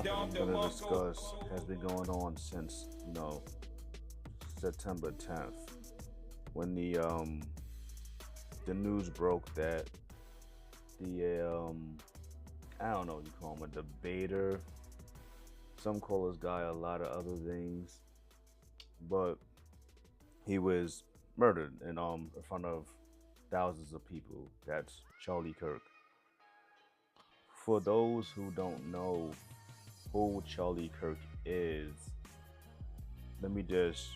topic I'm going to discuss has been going on since, September 10th, when the news broke that the I don't know what you call him, a debater. Some call this guy a lot of other things, but he was murdered in front of thousands of people. That's Charlie Kirk. For those who don't know who Charlie Kirk is, let me just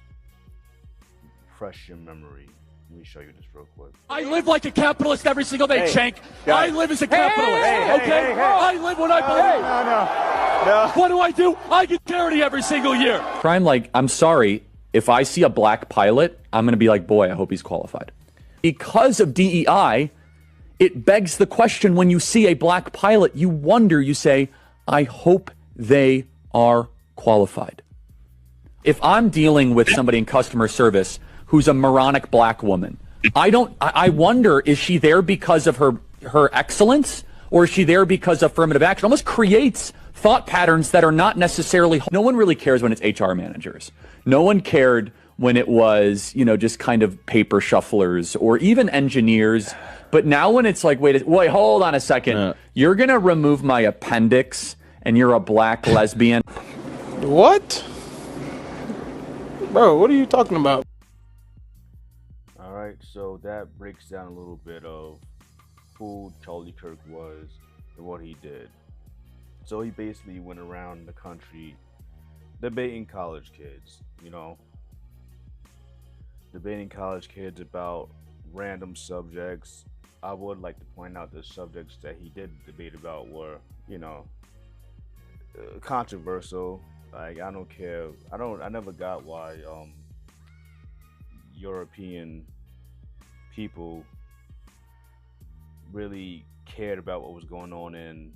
fresh your memory. Let me show you this real quick. I live like a capitalist every single day, Shank. I live as a capitalist, okay? I live when I believe. No. What do? I get charity every single year. Crime, like, I'm sorry, if I see a black pilot, I'm going to be like, boy, I hope he's qualified. Because of DEI, it begs the question, when you see a black pilot, you wonder, you say, I hope they are qualified. If I'm dealing with somebody in customer service who's a moronic black woman, I wonder, is she there because of her excellence, or is she there because of affirmative action? It almost creates thought patterns that are not necessarily. No one really cares when it's HR managers. No one cared when it was, just kind of paper shufflers or even engineers. But now when it's like, wait, hold on a second. You're going to remove my appendix and you're a black lesbian. What? Bro, what are you talking about? All right, so that breaks down a little bit of who Charlie Kirk was and what he did. So he basically went around the country debating college kids, debating college kids about random subjects. I would like to point out the subjects that he did debate about were, controversial. Like, I don't care. I never got why European people really cared about what was going on in,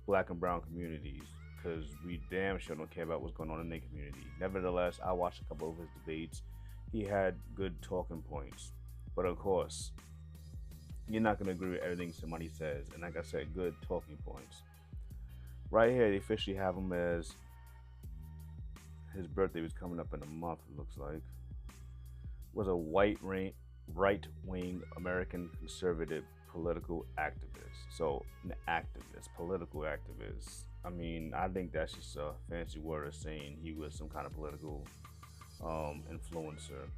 black and brown communities, because we damn sure don't care about what's going on in their community. Nevertheless, I watched a couple of his debates. He had good talking points, but of course, you're not going to agree with everything somebody says. And like I said, good talking points. Right here, they officially have him as his birthday was coming up in a month, it looks like. Was a right-wing American conservative political activist. So, an activist, political activist. I mean, I think that's just a fancy word of saying he was some kind of political influencer.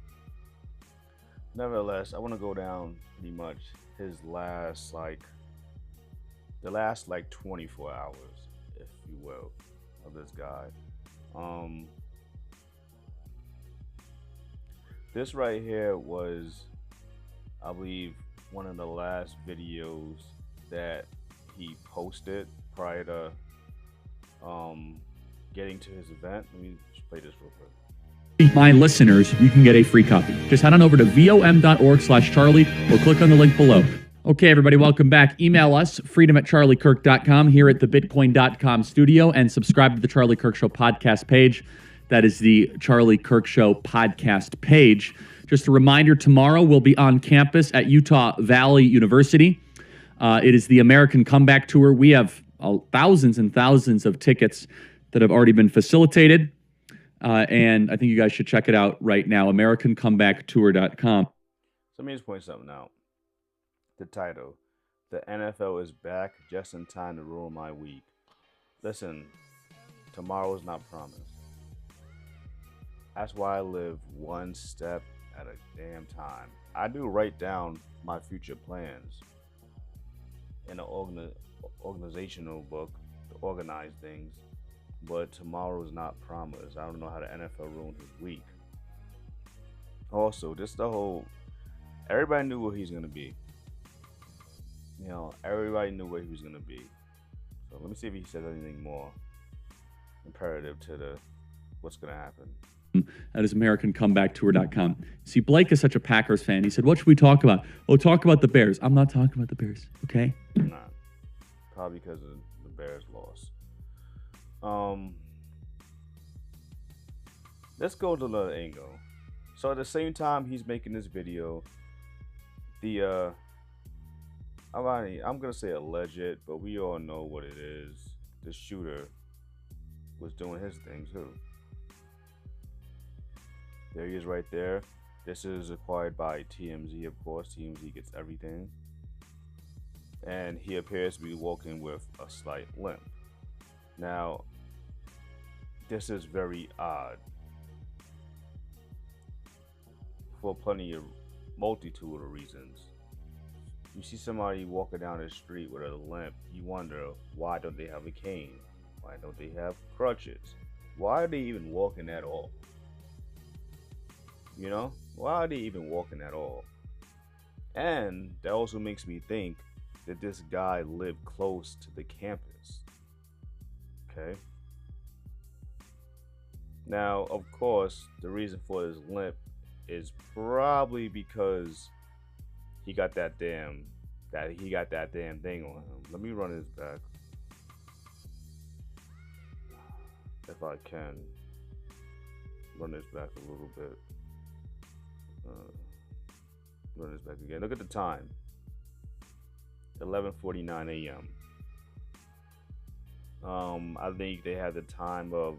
Nevertheless, I want to go down pretty much his last, the last 24 hours, if you will, of this guy. This right here was, I believe, one of the last videos that he posted prior to getting to his event. Let me just play this real quick. My listeners, you can get a free copy. Just head on over to vom.org/Charlie or click on the link below. Okay, everybody, welcome back. Email us, freedom@charliekirk.com, here at the bitcoin.com studio, and subscribe to the Charlie Kirk Show podcast page. That is the Charlie Kirk Show podcast page. Just a reminder, tomorrow we'll be on campus at Utah Valley University. It is the American Comeback Tour. We have thousands and thousands of tickets that have already been facilitated. And I think you guys should check it out right now, AmericanComebackTour.com. So let me just point something out. The title, "The NFL is back just in time to ruin my week." Listen, tomorrow is not promised. That's why I live one step at a damn time. I do write down my future plans in an organizational book to organize things, but tomorrow is not promised. I don't know how the NFL ruined his week. Also, just the whole, everybody knew where he's going to be. Everybody knew where he was going to be. So let me see if he says anything more imperative to what's going to happen. That is AmericanComebackTour.com. See, Blake is such a Packers fan. He said, what should we talk about? Oh, talk about the Bears. I'm not talking about the Bears, okay? I'm not. Probably because of the Bears loss. Let's go to another angle. So at the same time he's making this video, the I'm gonna say alleged, but we all know what it is. The shooter was doing his thing too. There he is right there. This is acquired by TMZ, of course. TMZ gets everything. And he appears to be walking with a slight limp. Now, this is very odd. For plenty of multitude of reasons. You see somebody walking down the street with a limp, you wonder, why don't they have a cane? Why don't they have crutches? Why are they even walking at all? You know? Why are they even walking at all? And that also makes me think that this guy lived close to the campus. Okay? Now, of course, the reason for his limp is probably because he got that damn thing on him. Let me run his back. If I can run this back a little bit. Run this back again. Look at the time. 11:49 a.m. I think they had the time of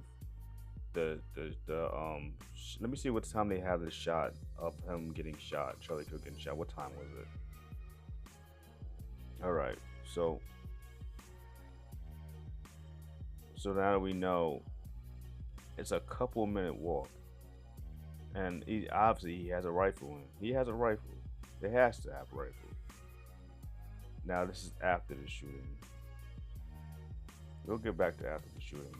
the let me see what time they have the shot of him getting shot. Charlie Kirk getting shot. What time was it? All right. So now that we know, it's a couple minute walk, and he has a rifle in. He has a rifle. They has to have a rifle. Now this is after the shooting. We'll get back to after the shooting.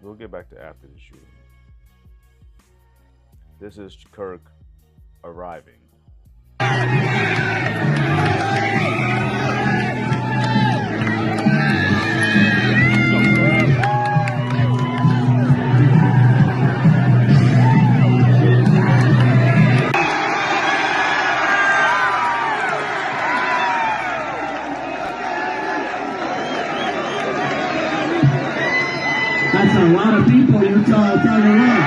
We'll get back to after the shooting. This is Kirk arriving. That's a lot of people, Utah, I'll tell you what.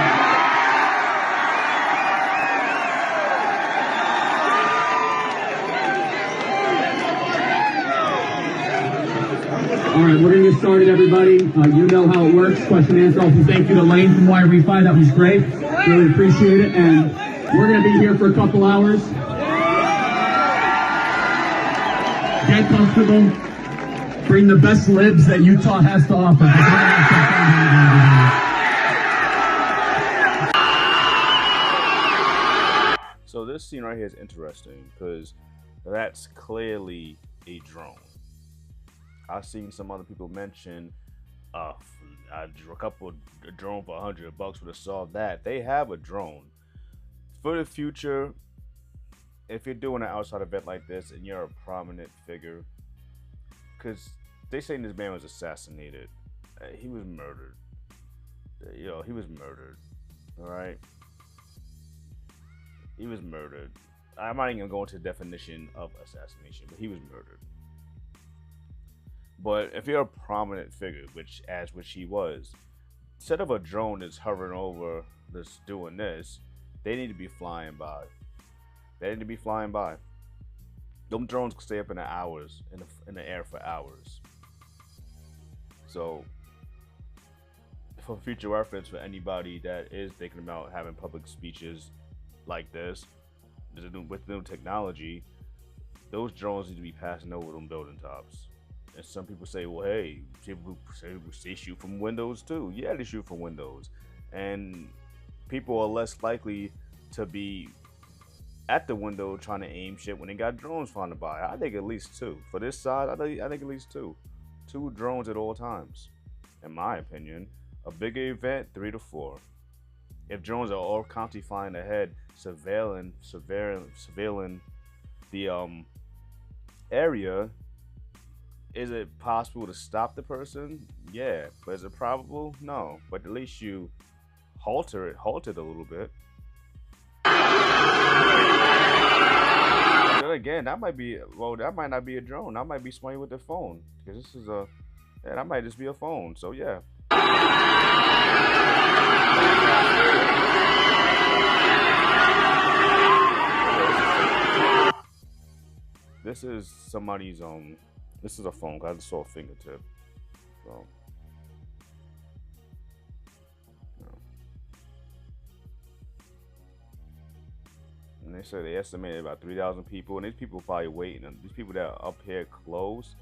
All right, we're going to get started, everybody. You know how it works. Question and answer. Also, thank you to Lane from YRV5. That was great. Really appreciate it. And we're going to be here for a couple hours. Get comfortable. Bring the best libs that Utah has to offer. So this scene right here is interesting because that's clearly a drone. I've seen some other people mention a couple drone for $100 would have solved that. They have a drone. For the future, if you're doing an outside event like this and you're a prominent figure, because they saying this man was assassinated. He was murdered. He was murdered. All right? He was murdered. I'm not even going to go into the definition of assassination, but he was murdered. But if you're a prominent figure, which he was, instead of a drone that's hovering over that's doing this, they need to be flying by. They need to be flying by. Them drones can stay up in the air for hours. So, for future reference, for anybody that is thinking about having public speeches like this, with new technology, those drones need to be passing over them building tops. And some people say, well, hey, people say they shoot from windows too. Yeah, they shoot from windows. And people are less likely to be at the window trying to aim shit when they got drones flying by. I think at least two. For this side, I think at least two. 2 drones at all times. In my opinion, a bigger event, 3 to 4. If drones are all constantly flying ahead, surveilling the area, is it possible to stop the person? Yeah. But is it probable? No. But at least you halt it a little bit. Then again, that might not be a drone. That might be somebody with their phone. Because this is that might just be a phone. So yeah. is somebody's this is a phone. I just saw a fingertip. So and they said they estimated about 3,000 people, and these people probably waiting. And these people that are up here close,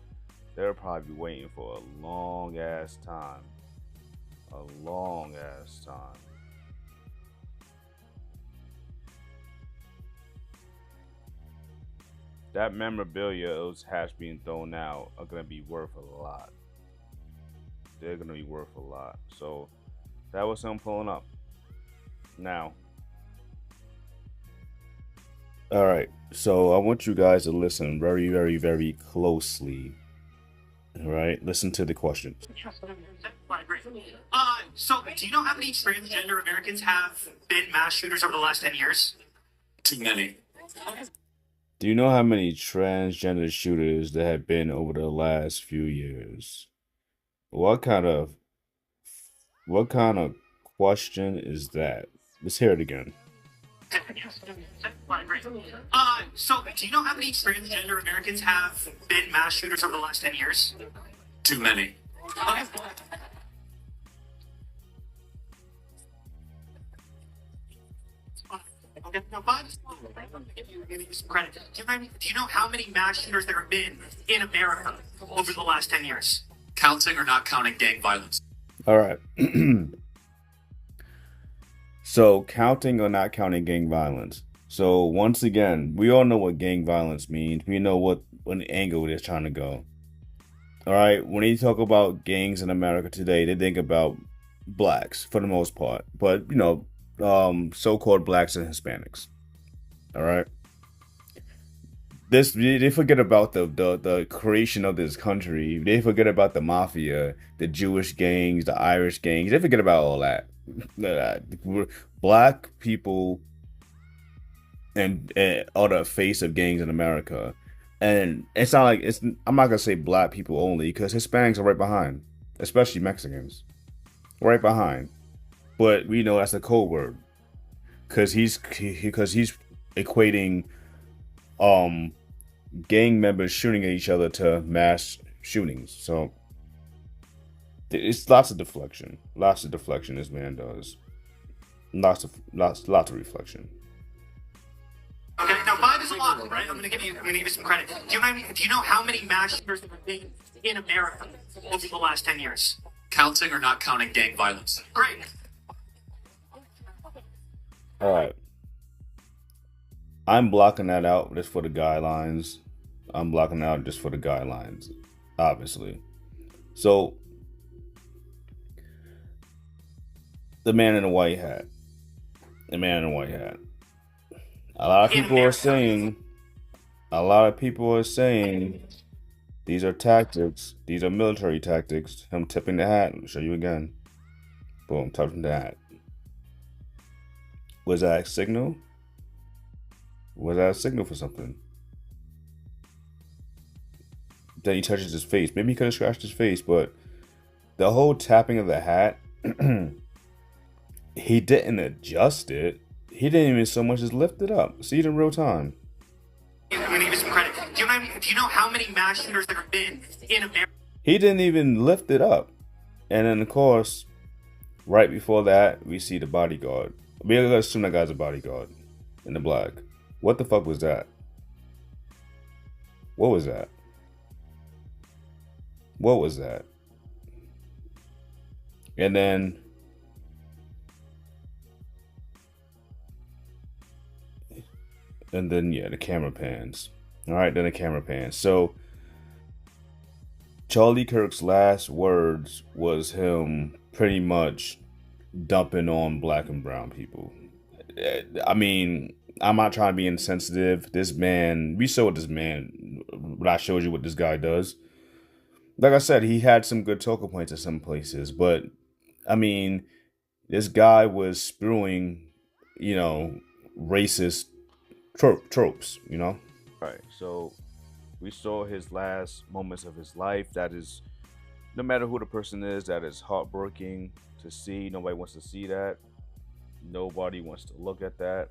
they're probably waiting for a long ass time. A long ass time. That memorabilia, those hats being thrown out, are gonna be worth a lot. They're gonna be worth a lot. So that was him pulling up. Now, all right. So I want you guys to listen very, very, very closely. All right. Listen to the question. So do you know how many transgender Americans have been mass shooters over the last 10 years? Too many. Do you know how many transgender shooters there have been over the last few years? What kind of question is that? Let's hear it again. So do you know how many transgender Americans have been mass shooters over the last 10 years? Too many. Okay, now, Bob, give you some credit. Do you know how many mass shooters there have been in America over the last 10 years? Counting or not counting gang violence? All right. So, counting or not counting gang violence. So, once again, we all know what gang violence means. We know what angle they're trying to go. All right. When you talk about gangs in America today, they think about blacks for the most part. But, you know, so-called blacks and Hispanics. All right. They forget about the creation of this country. They forget about the mafia, the Jewish gangs, the Irish gangs. They forget about all that. Black people and are the face of gangs in America. And it's not like I'm not gonna say black people only, because Hispanics are right behind, especially Mexicans, right behind. But we know that's a code word, because he's equating gang members shooting at each other to mass shootings. So it's lots of deflection. This man does. Lots of reflection. Okay, now 5 is a lot, right? I'm gonna give you some credit. Do you know how many mass shooters there have been in America over the last 10 years? Counting or not counting gang violence? Great. All right. I'm blocking that out just for the guidelines. Obviously. So, the man in the white hat. A lot of people are saying these are tactics. These are military tactics. Him tipping the hat. I'll show you again. Boom, tipping the hat. Was that a signal? Was that a signal for something? Then he touches his face. Maybe he could have scratched his face, but the whole tapping of the hat, he didn't adjust it. He didn't even so much as lift it up. See it in real time. I'm gonna give you some credit. Do you know how many mass shooters there have been in America? He didn't even lift it up. And then, of course, right before that, we see the bodyguard. We're gonna assume that guy's a bodyguard in the black. What the fuck was that? What was that? And then yeah, the camera pans. All right, then the camera pans. So Charlie Kirk's last words was him pretty much dumping on black and brown people. I mean, I'm not trying to be insensitive. This man, we saw what this man, what I showed you what this guy does. Like I said, he had some good talking points at some places, but I mean, this guy was spewing, you know, racist tropes, you know? Right. So we saw his last moments of his life. That is, no matter who the person is, that is heartbreaking to see. Nobody wants to see that. Nobody wants to look at that.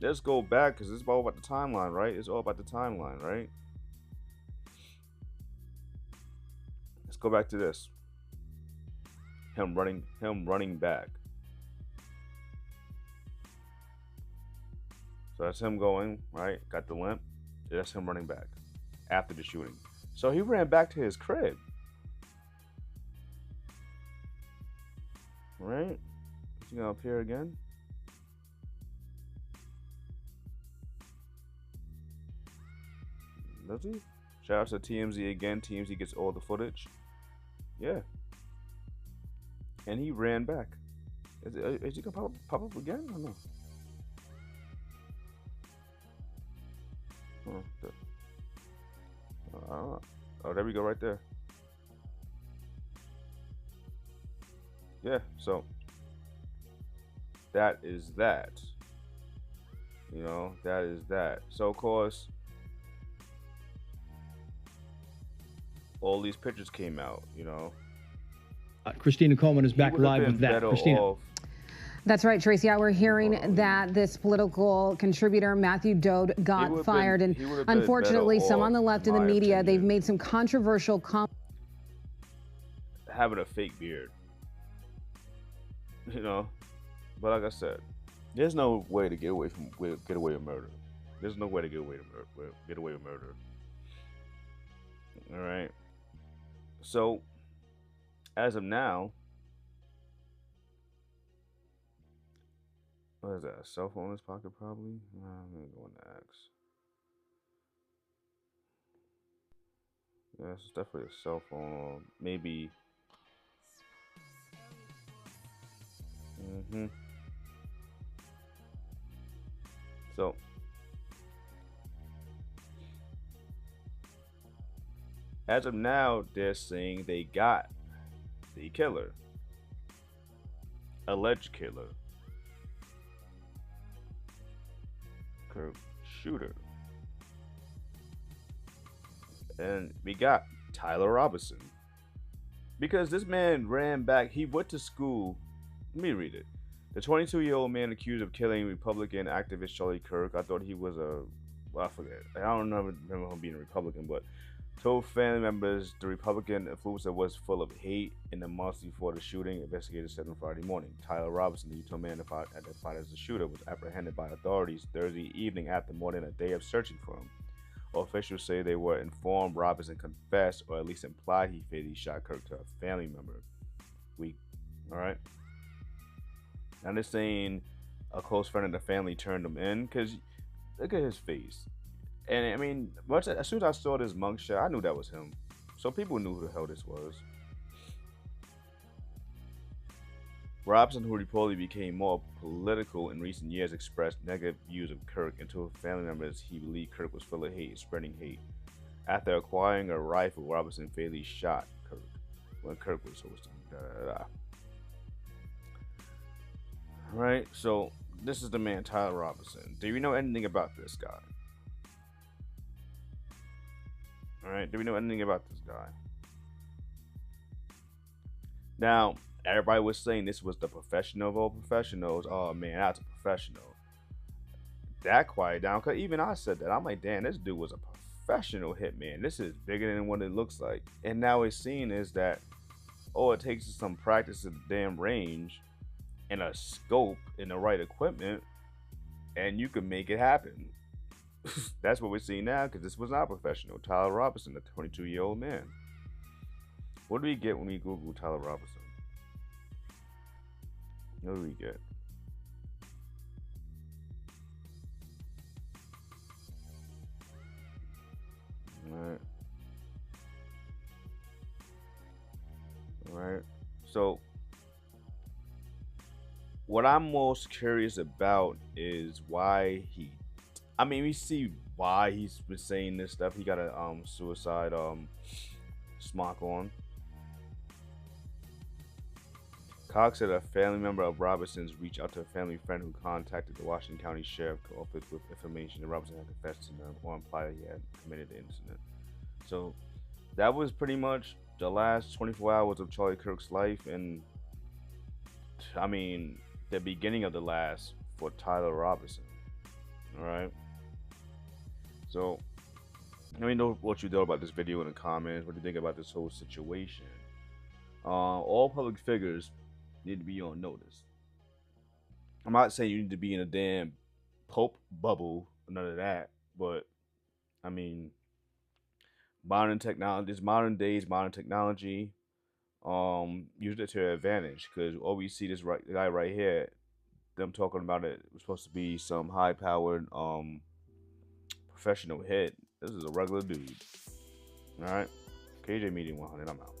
let's go back because it's all about the timeline, right? It's all about the timeline, right? Let's go back to this. Him running back. So that's him going, right? Got the limp. That's him running back after the shooting. So he ran back to his crib. Right? Is he gonna appear again? Does he? Shout out to TMZ again. TMZ gets all the footage. Yeah. And he ran back. Is he gonna pop up again? I don't know. Oh, there we go, right there. Yeah, so that is that. You know, that is that. So, of course, all these pictures came out, you know. Christina Coleman is back live with that. Christina. That's right, Tracy. We're hearing that this political contributor, Matthew Dode, got fired. And unfortunately, some on the left in the media, they've made some controversial comments. Having a fake beard. You know? But like I said, there's no way to get away with murder. There's no way to get away with murder. All right. So, as of now, what is that? A cell phone in his pocket, probably? I'm gonna go into X. Yeah, it's definitely a cell phone, or maybe. So, as of now, they're saying they got the killer, alleged killer, Kirk shooter, and we got Tyler Robinson, because this man ran back. He went to school. Let me read it. The 22-year-old man accused of killing Republican activist Charlie Kirk. I thought he was well, I forget. I don't remember him being a Republican, but told family members the Republican influencer was full of hate in the months before the shooting. Investigators said on Friday morning. Tyler Robinson, the Utah man identified as the shooter, was apprehended by authorities Thursday evening after more than a day of searching for him. Officials say they were informed Robinson confessed, or at least implied he fatally shot Kirk to a family member. All right. Now they're saying a close friend of the family turned him in, because look at his face. And I mean, as soon as I saw this mugshot, I knew that was him. So people knew who the hell this was. Robinson, who reportedly became more political in recent years, expressed negative views of Kirk and told family members he believed Kirk was full of hate, spreading hate. After acquiring a rifle, Robinson fatally shot Kirk when Kirk was hosting. Right, so this is the man, Tyler Robinson. Do you know anything about this guy? All right, do we know anything about this guy? Now, everybody was saying this was the professional of all professionals. Oh man, that's a professional. That quiet down, because even I said that. I'm like, damn, this dude was a professional hitman. This is bigger than what it looks like. And now it's seen is that all it takes is some practice at the damn range and a scope and the right equipment, and you can make it happen. That's what we're seeing now, because this was not professional. Tyler Robinson, the 22-year-old man. What do we get when we Google Tyler Robinson? What do we get? All right. So, what I'm most curious about is why we see why he's been saying this stuff. He got a suicide smock on. Cox said a family member of Robinson's reached out to a family friend who contacted the Washington County Sheriff's Office with information that Robinson had confessed to them or implied that he had committed the incident. So that was pretty much the last 24 hours of Charlie Kirk's life, and I mean the beginning of the last for Tyler Robinson. All right. So, let me know what you thought about this video in the comments. What do you think about this whole situation? All public figures need to be on notice. I'm not saying you need to be in a damn Pope bubble, none of that. But, I mean, modern technology, modern technology, use it to their advantage. Because all we see this guy right here, them talking about it was supposed to be some high-powered professional head. This is a regular dude. All right, KJ Media 100. I'm out.